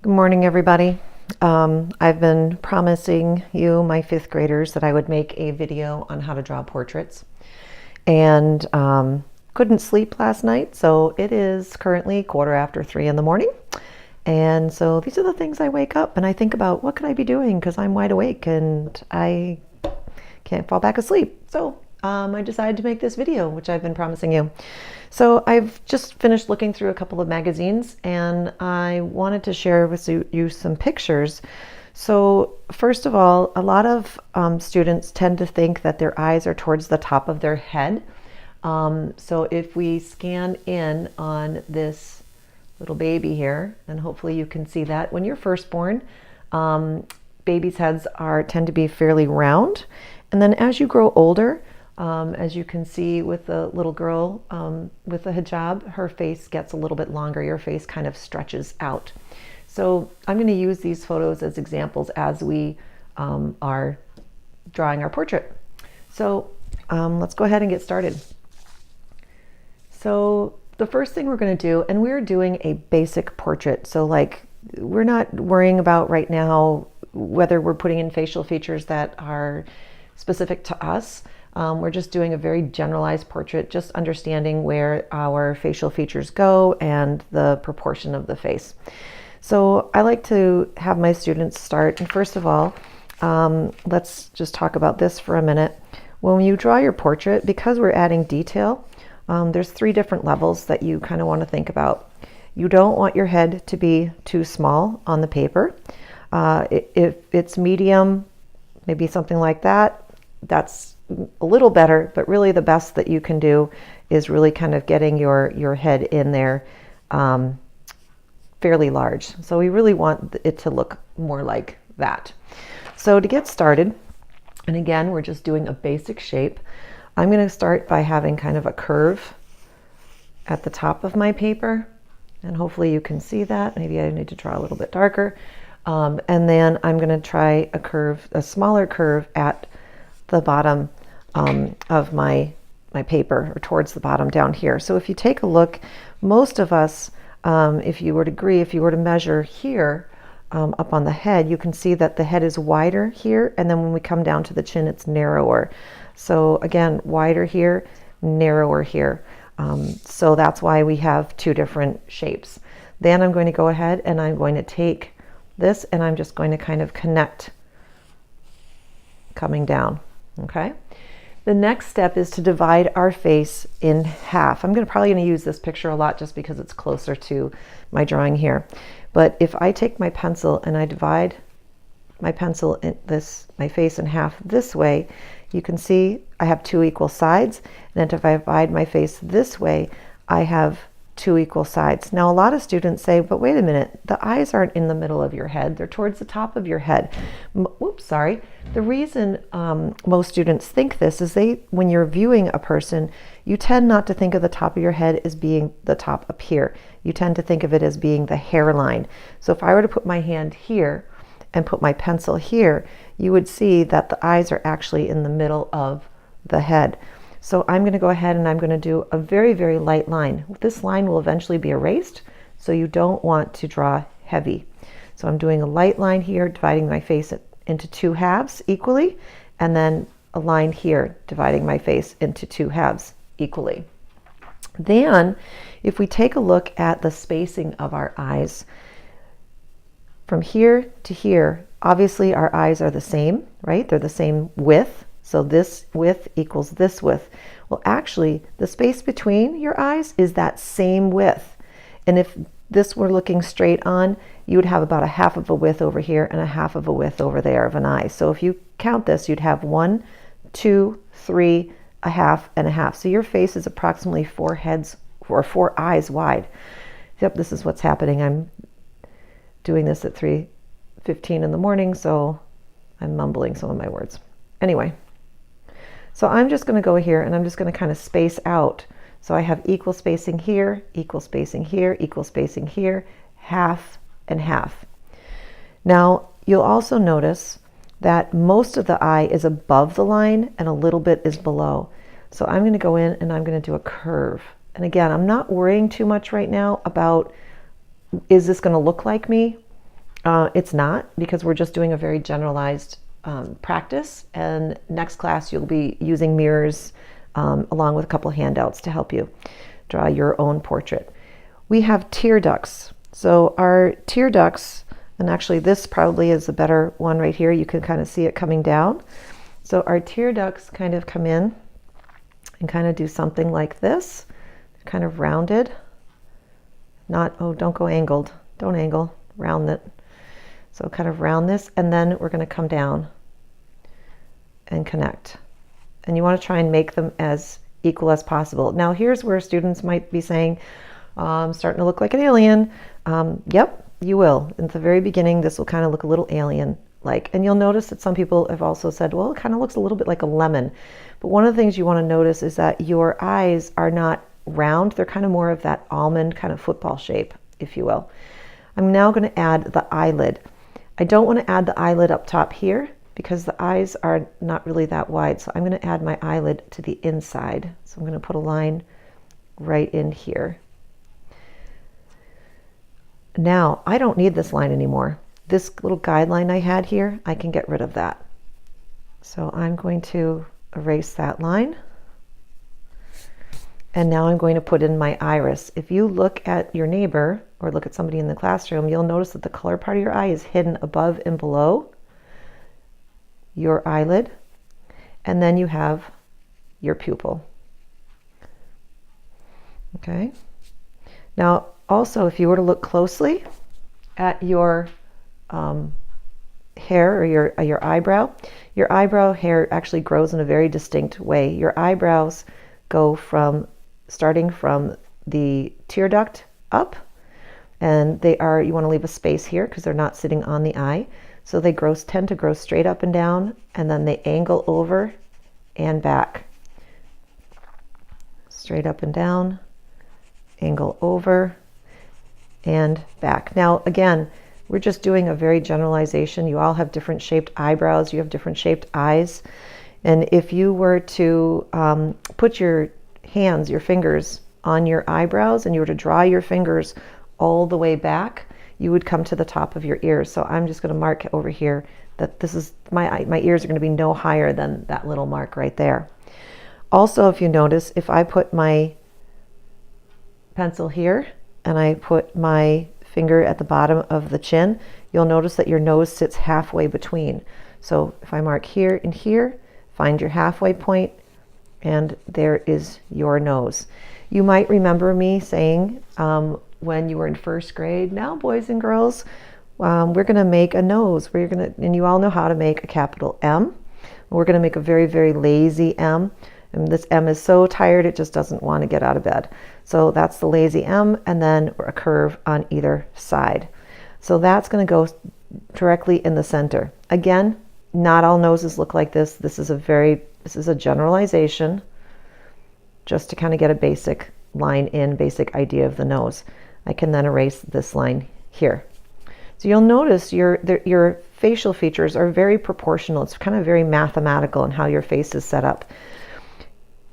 Good morning, everybody. I've been promising you, my fifth graders, that I would make a video on how to draw portraits, and couldn't sleep last night, so it is currently 3:15 in the morning. And so these are the things I wake up and I think about, what could I be doing, because I'm wide awake and I can't fall back asleep. So I decided to make this video, which I've been promising you. So I've just finished looking through a couple of magazines and I wanted to share with you some pictures. So first of all, a lot of students tend to think that their eyes are towards the top of their head. So if we scan in on this little baby here, and hopefully you can see that when you're first born, babies' heads tend to be fairly round. And then as you grow older, as you can see with the little girl with the hijab, her face gets a little bit longer. Your face kind of stretches out. So I'm going to use these photos as examples as we are drawing our portrait. So let's go ahead and get started. So the first thing we're going to do, and we're doing a basic portrait. So like, we're not worrying about right now whether we're putting in facial features that are specific to us. We're just doing a very generalized portrait, just understanding where our facial features go and the proportion of the face. So I like to have my students start, and first of all, let's just talk about this for a minute. When you draw your portrait, because we're adding detail, there's 3 different levels that you kind of want to think about. You don't want your head to be too small on the paper. If it's medium, maybe something like that, that's a little better, but really the best that you can do is really kind of getting your head in there fairly large. So we really want it to look more like that. So to get started, and again, we're just doing a basic shape, I'm going to start by having kind of a curve at the top of my paper, and hopefully you can see that. Maybe I need to draw a little bit darker. And then I'm going to try a smaller curve at the bottom of my paper, or towards the bottom down here. So if you take a look, most of us, if you were to measure here up on the head, you can see that the head is wider here, and then when we come down to the chin, it's narrower. So again, wider here, narrower here. So that's why we have 2 different shapes. Then I'm going to go ahead and I'm going to take this and I'm just going to kind of connect coming down. Okay. The next step is to divide our face in half. I'm probably going to use this picture a lot just because it's closer to my drawing here. But if I take my pencil and I divide my face in half this way, you can see I have 2 equal sides. And then if I divide my face this way, I have 2 equal sides. Now, a lot of students say, but wait a minute, the eyes aren't in the middle of your head. They're towards the top of your head. Oops, sorry. The reason most students think this is when you're viewing a person, you tend not to think of the top of your head as being the top up here. You tend to think of it as being the hairline. So if I were to put my hand here and put my pencil here, you would see that the eyes are actually in the middle of the head. So I'm going to go ahead and I'm going to do a very, very light line. This line will eventually be erased, so you don't want to draw heavy. So I'm doing a light line here, dividing my face into 2 halves equally, and then a line here, dividing my face into 2 halves equally. Then, if we take a look at the spacing of our eyes, from here to here, obviously our eyes are the same, right? They're the same width. So this width equals this width. Well, actually, the space between your eyes is that same width. And if this were looking straight on, you would have about a half of a width over here and a half of a width over there of an eye. So if you count this, you'd have 1, 2, 3, a half, and a half. So your face is approximately 4 heads or 4 eyes wide. Yep, this is what's happening. I'm doing this at 3:15 in the morning, so I'm mumbling some of my words. Anyway. So I'm just going to go here and I'm just going to kind of space out. So I have equal spacing here, equal spacing here, equal spacing here, half and half. Now you'll also notice that most of the eye is above the line and a little bit is below. So I'm going to go in and I'm going to do a curve. And again, I'm not worrying too much right now about, is this going to look like me? It's not, because we're just doing a very generalized practice, and next class you'll be using mirrors along with a couple handouts to help you draw your own portrait. We have tear ducts. So our tear ducts, and actually this probably is a better one right here. You can kind of see it coming down. So our tear ducts kind of come in and kind of do something like this, kind of rounded. Not, oh, don't go angled. Don't angle, round it. So kind of round this, and then we're going to come down and connect. And you want to try and make them as equal as possible. Now here's where students might be saying, I'm starting to look like an alien. Yep, you will. In the very beginning, this will kind of look a little alien-like. And you'll notice that some people have also said, well, it kind of looks a little bit like a lemon. But one of the things you want to notice is that your eyes are not round. They're kind of more of that almond kind of football shape, if you will. I'm now going to add the eyelid. I don't want to add the eyelid up top here because the eyes are not really that wide. So I'm going to add my eyelid to the inside. So I'm going to put a line right in here. Now, I don't need this line anymore. This little guideline I had here, I can get rid of that. So I'm going to erase that line. And now I'm going to put in my iris. If you look at your neighbor or look at somebody in the classroom, you'll notice that the color part of your eye is hidden above and below your eyelid. And then you have your pupil. Okay. Now, also, if you were to look closely at your hair or your eyebrow hair actually grows in a very distinct way. Your eyebrows go from starting from the tear duct up, and you want to leave a space here because they're not sitting on the eye. So they tend to grow straight up and down, and then they angle over and back. Straight up and down, angle over and back. Now, again, we're just doing a very generalization. You all have different shaped eyebrows. You have different shaped eyes. And if you were to put your hands, your fingers on your eyebrows, and you were to draw your fingers all the way back, you would come to the top of your ears. So I'm just going to mark over here that this is my ears are going to be no higher than that little mark right there. Also, if you notice, if I put my pencil here and I put my finger at the bottom of the chin, you'll notice that your nose sits halfway between. So if I mark here and here, find your halfway point, and there is your nose. You might remember me saying when you were in first grade, now boys and girls, we're going to make a nose. And you all know how to make a capital M. We're going to make a very, very lazy M. And this M is so tired it just doesn't want to get out of bed. So that's the lazy M, and then a curve on either side. So that's going to go directly in the center. Again, not all noses look like this. This is a generalization just to kind of get a basic line in, basic idea of the nose. I can then erase this line here. So you'll notice your facial features are very proportional. It's kind of very mathematical in how your face is set up.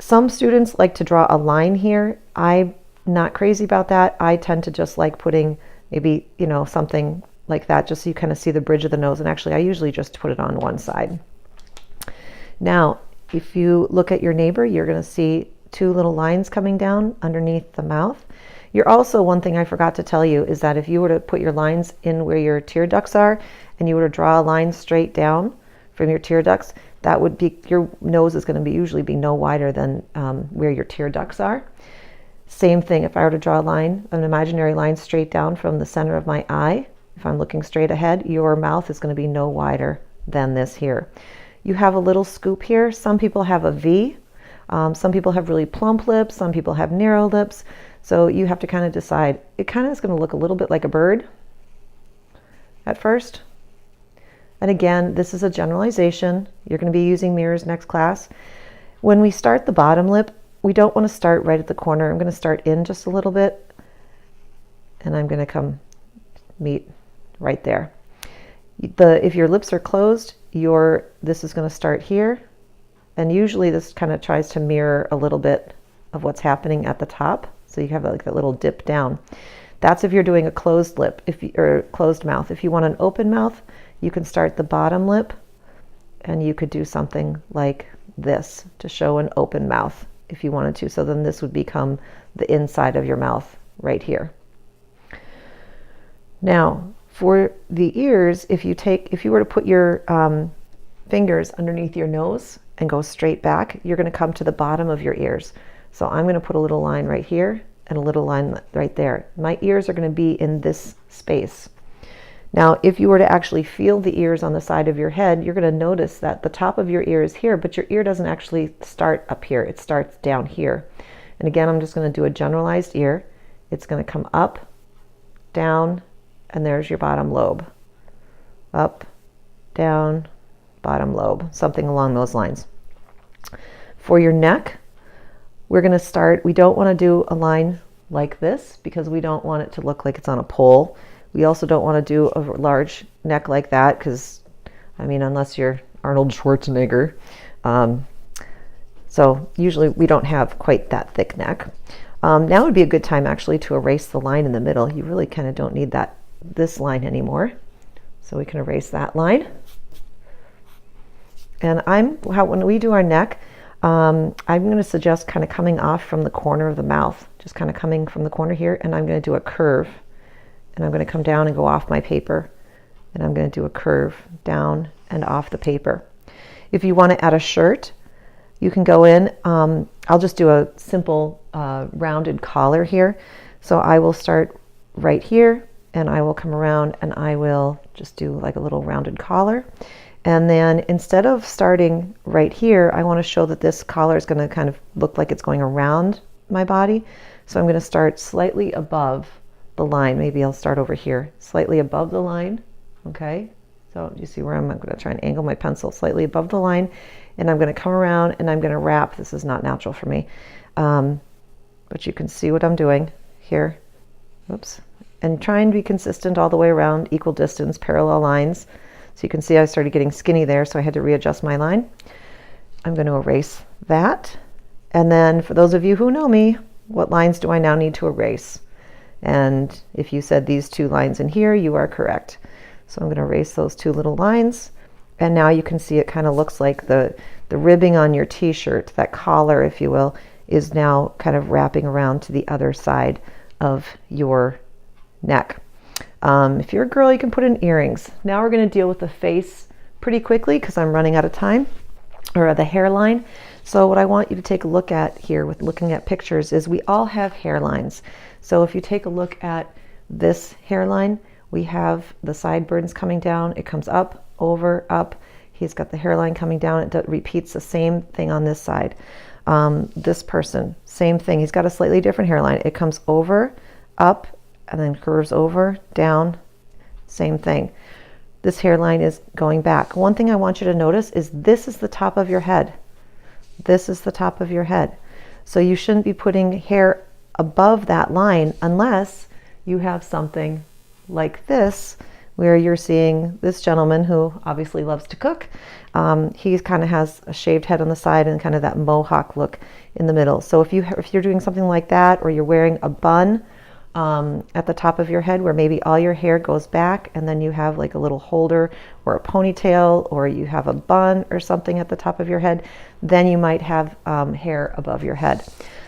Some students like to draw a line here. I'm not crazy about that. I tend to just like putting maybe, something like that, just so you kind of see the bridge of the nose. And actually, I usually just put it on one side. Now, if you look at your neighbor, you're going to see two little lines coming down underneath the mouth. You're also, one thing I forgot to tell you is that if you were to put your lines in where your tear ducts are, and you were to draw a line straight down from your tear ducts, that would be, your nose is going to usually be no wider than where your tear ducts are. Same thing, if I were to draw a line, an imaginary line straight down from the center of my eye, if I'm looking straight ahead, your mouth is going to be no wider than this here. You have a little scoop here. Some people have a V. Some people have really plump lips. Some people have narrow lips. So you have to kind of decide. It kind of is going to look a little bit like a bird at first. And again, this is a generalization. You're going to be using mirrors next class. When we start the bottom lip, we don't want to start right at the corner. I'm going to start in just a little bit, and I'm going to come meet right there. If your lips are closed, this is going to start here, and usually this kind of tries to mirror a little bit of what's happening at the top. So you have like that little dip down. That's if you're doing a closed lip, or closed mouth. If you want an open mouth, you can start the bottom lip, and you could do something like this to show an open mouth if you wanted to. So then this would become the inside of your mouth right here. Now, for the ears, if you were to put your fingers underneath your nose and go straight back, you're going to come to the bottom of your ears. So I'm going to put a little line right here and a little line right there. My ears are going to be in this space. Now, if you were to actually feel the ears on the side of your head, you're going to notice that the top of your ear is here, but your ear doesn't actually start up here. It starts down here. And again, I'm just going to do a generalized ear. It's going to come up, down, and there's your bottom lobe. Up, down, bottom lobe, something along those lines. For your neck, we're going to start, we don't want to do a line like this because we don't want it to look like it's on a pole. We also don't want to do a large neck like that because, I mean, unless you're Arnold Schwarzenegger. So usually we don't have quite that thick neck. Now would be a good time actually to erase the line in the middle. You really kind of don't need this line anymore. So we can erase that line. And when we do our neck, I'm going to suggest kind of coming off from the corner of the mouth, just kind of coming from the corner here, and I'm going to do a curve. And I'm going to come down and go off my paper. And I'm going to do a curve down and off the paper. If you want to add a shirt, you can go in. I'll just do a simple rounded collar here. So I will start right here, and I will come around and I will just do like a little rounded collar. And then instead of starting right here, I want to show that this collar is going to kind of look like it's going around my body. So I'm going to start slightly above the line. Maybe I'll start over here, slightly above the line. Okay, so you see where I'm going to try and angle my pencil slightly above the line, and I'm going to come around and I'm going to wrap. This is not natural for me, but you can see what I'm doing here. Oops. And try and be consistent all the way around, equal distance, parallel lines. So you can see I started getting skinny there, so I had to readjust my line. I'm going to erase that. And then for those of you who know me, what lines do I now need to erase? And if you said these two lines in here, you are correct. So I'm going to erase those two little lines. And now you can see it kind of looks like the ribbing on your t-shirt, that collar, if you will, is now kind of wrapping around to the other side of your neck. If you're a girl, you can put in earrings. Now we're going to deal with the face pretty quickly because I'm running out of time, or the hairline. So what I want you to take a look at here with looking at pictures is we all have hairlines. So if you take a look at this hairline, we have the sideburns coming down. It comes up, over, up. He's got the hairline coming down. It repeats the same thing on this side. This person, same thing. He's got a slightly different hairline. It comes over, up, and then curves over, down, same thing. This hairline is going back. One thing I want you to notice is this is the top of your head. This is the top of your head. So you shouldn't be putting hair above that line unless you have something like this, where you're seeing this gentleman who obviously loves to cook. He kind of has a shaved head on the side and kind of that mohawk look in the middle. So if you're doing something like that, or you're wearing a bun at the top of your head where maybe all your hair goes back and then you have like a little holder or a ponytail, or you have a bun or something at the top of your head, then you might have hair above your head.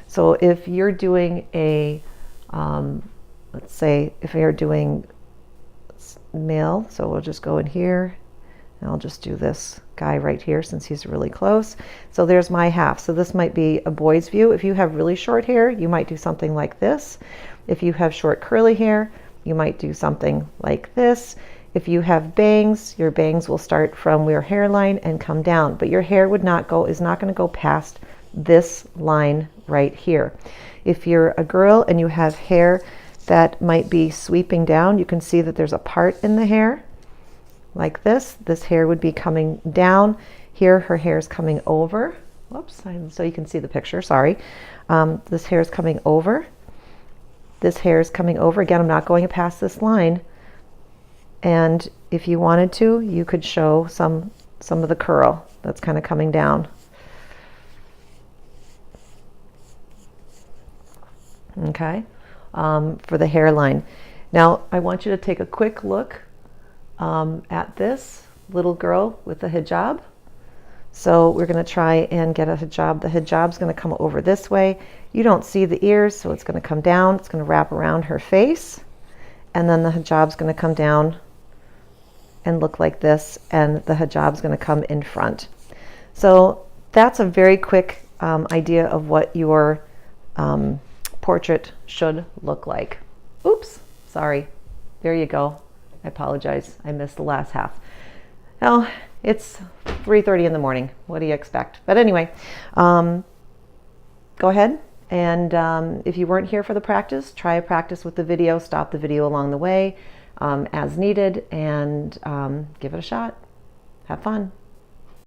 So if you're doing a, let's say if you're doing male, so we'll just go in here and I'll just do this guy right here since he's really close. So there's my half. So this might be a boy's view. If you have really short hair, you might do something like this. If you have short curly hair, you might do something like this. If you have bangs, your bangs will start from your hairline and come down, but your hair is not going to go past this line right here. If you're a girl and you have hair that might be sweeping down, you can see that there's a part in the hair like this. This hair would be coming down. Here her hair is coming over. Whoops, so you can see the picture, sorry. This hair is coming over. This hair is coming over. Again, I'm not going past this line. And if you wanted to, you could show some of the curl that's kind of coming down. Okay. for the hairline. Now, I want you to take a quick look at this little girl with the hijab. So we're going to try and get a hijab. The hijab's going to come over this way. You don't see the ears, so it's going to come down. It's going to wrap around her face. And then the hijab's going to come down and look like this. And the hijab's going to come in front. So that's a very quick idea of what your portrait should look like. Oops, sorry. There you go. I apologize. I missed the last half. Well, it's 3:30 in the morning. What do you expect? But anyway, go ahead. And if you weren't here for the practice, try a practice with the video. Stop the video along the way as needed, and give it a shot. Have fun.